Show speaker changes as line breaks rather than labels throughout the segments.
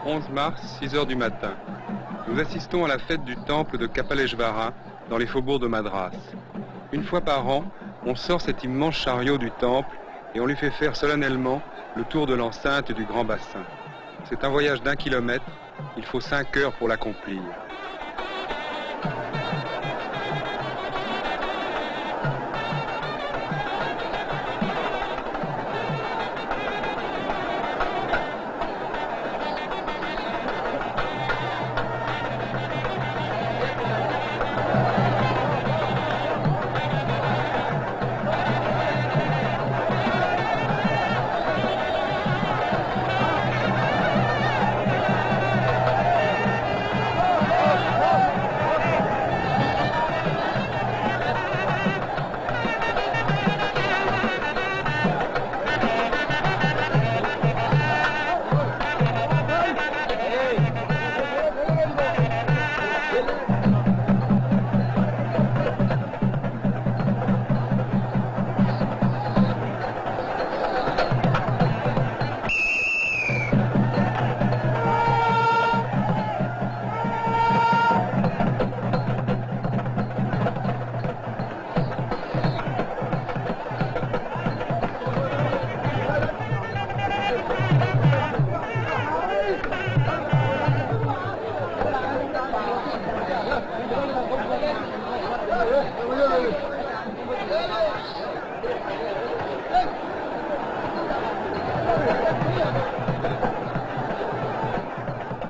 11 mars, 6 heures du matin. Nous assistons à la fête du temple de Kapaleshvara dans les faubourgs de Madras. Une fois par an, on sort cet immense chariot du temple et on lui fait faire solennellement le tour de l'enceinte et du grand bassin. C'est un voyage d'1 kilomètre, il faut 5 heures pour l'accomplir.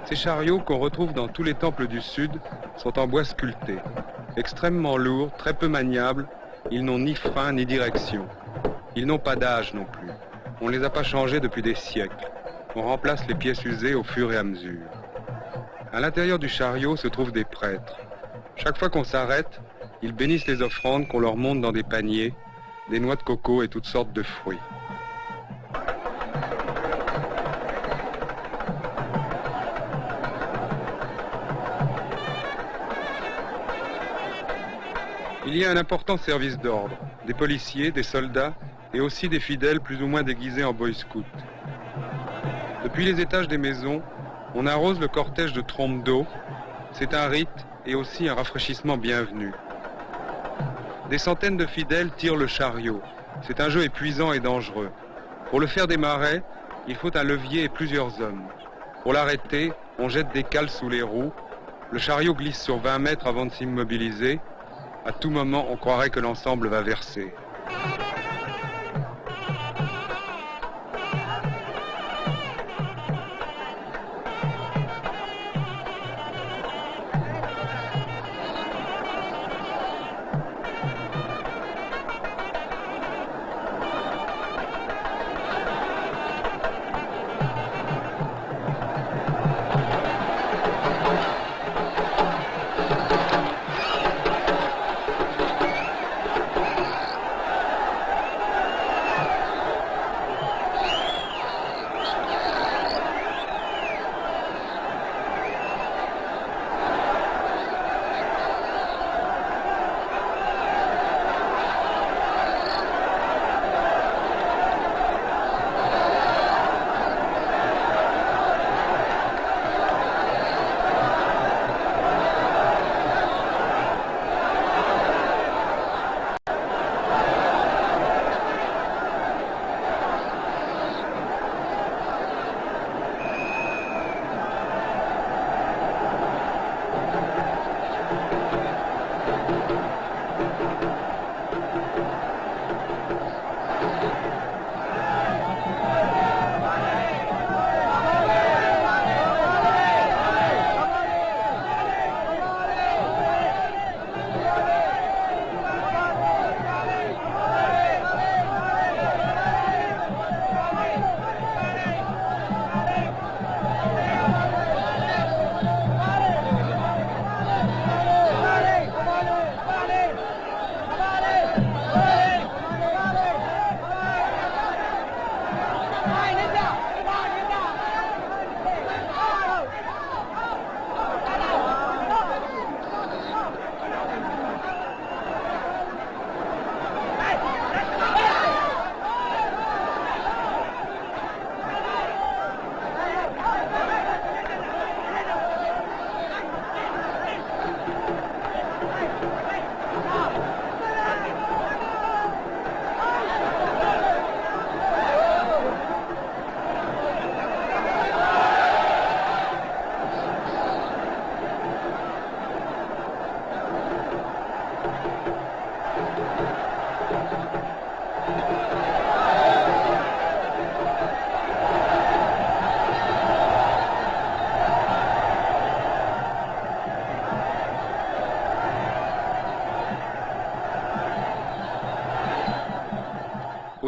Ces chariots qu'on retrouve dans tous les temples du Sud sont en bois sculpté. Extrêmement lourds, très peu maniables, ils n'ont ni frein ni direction. Ils n'ont pas d'âge non plus. On ne les a pas changés depuis des siècles. On remplace les pièces usées au fur et à mesure. À l'intérieur du chariot se trouvent des prêtres. Chaque fois qu'on s'arrête, ils bénissent les offrandes qu'on leur monte dans des paniers, des noix de coco et toutes sortes de fruits. Il y a un important service d'ordre, des policiers, des soldats et aussi des fidèles plus ou moins déguisés en boy scouts. Depuis les étages des maisons, on arrose le cortège de trompes d'eau. C'est un rite et aussi un rafraîchissement bienvenu. Des centaines de fidèles tirent le chariot. C'est un jeu épuisant et dangereux. Pour le faire démarrer, il faut un levier et plusieurs hommes. Pour l'arrêter, on jette des cales sous les roues. Le chariot glisse sur 20 mètres avant de s'immobiliser. À tout moment, on croirait que l'ensemble va verser.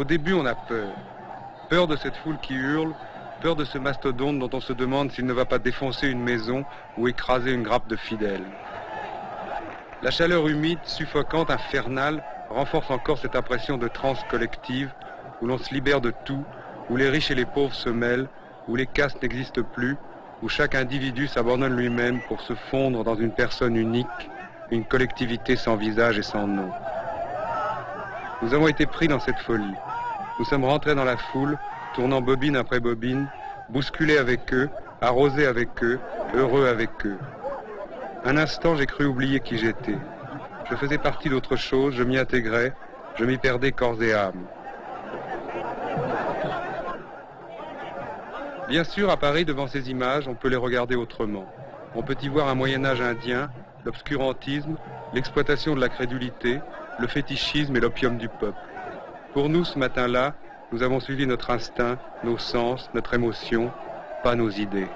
Au début, on a peur. Peur de cette foule qui hurle, peur de ce mastodonte dont on se demande s'il ne va pas défoncer une maison ou écraser une grappe de fidèles. La chaleur humide, suffocante, infernale, renforce encore cette impression de transe collective où l'on se libère de tout, où les riches et les pauvres se mêlent, où les castes n'existent plus, où chaque individu s'abandonne lui-même pour se fondre dans une personne unique, une collectivité sans visage et sans nom. Nous avons été pris dans cette folie. Nous sommes rentrés dans la foule, tournant bobine après bobine, bousculés avec eux, arrosés avec eux, heureux avec eux. Un instant, j'ai cru oublier qui j'étais. Je faisais partie d'autre chose, je m'y intégrais, je m'y perdais corps et âme. Bien sûr, à Paris, devant ces images, on peut les regarder autrement. On peut y voir un Moyen-Âge indien, l'obscurantisme, l'exploitation de la crédulité, le fétichisme et l'opium du peuple. Pour nous, ce matin-là, nous avons suivi notre instinct, nos sens, notre émotion, pas nos idées.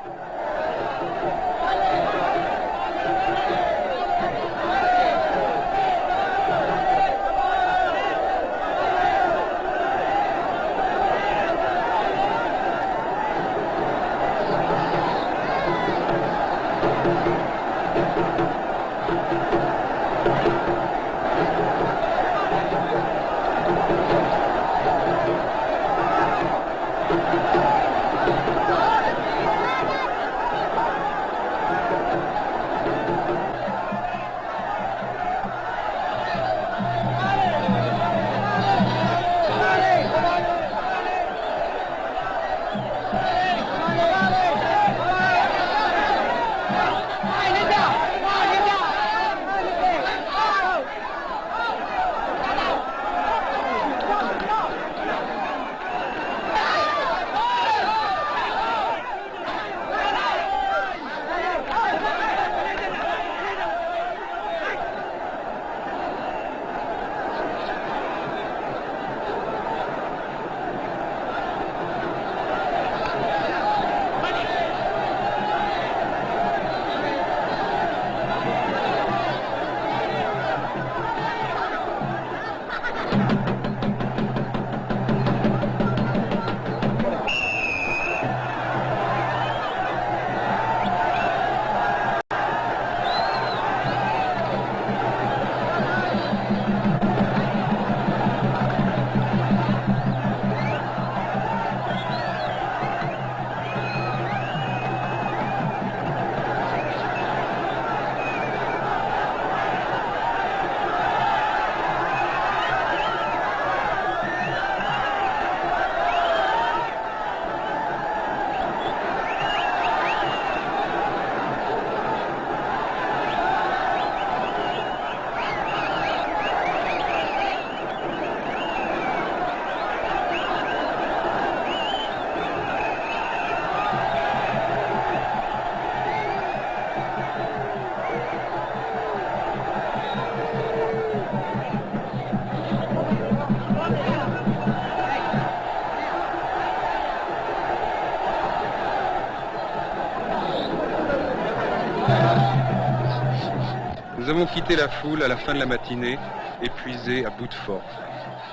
Nous avons quitté la foule à la fin de la matinée, épuisés à bout de force.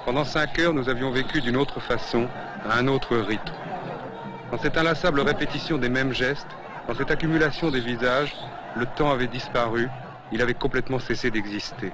Pendant 5 heures, nous avions vécu d'une autre façon, à un autre rythme. Dans cette inlassable répétition des mêmes gestes, dans cette accumulation des visages, le temps avait disparu, il avait complètement cessé d'exister.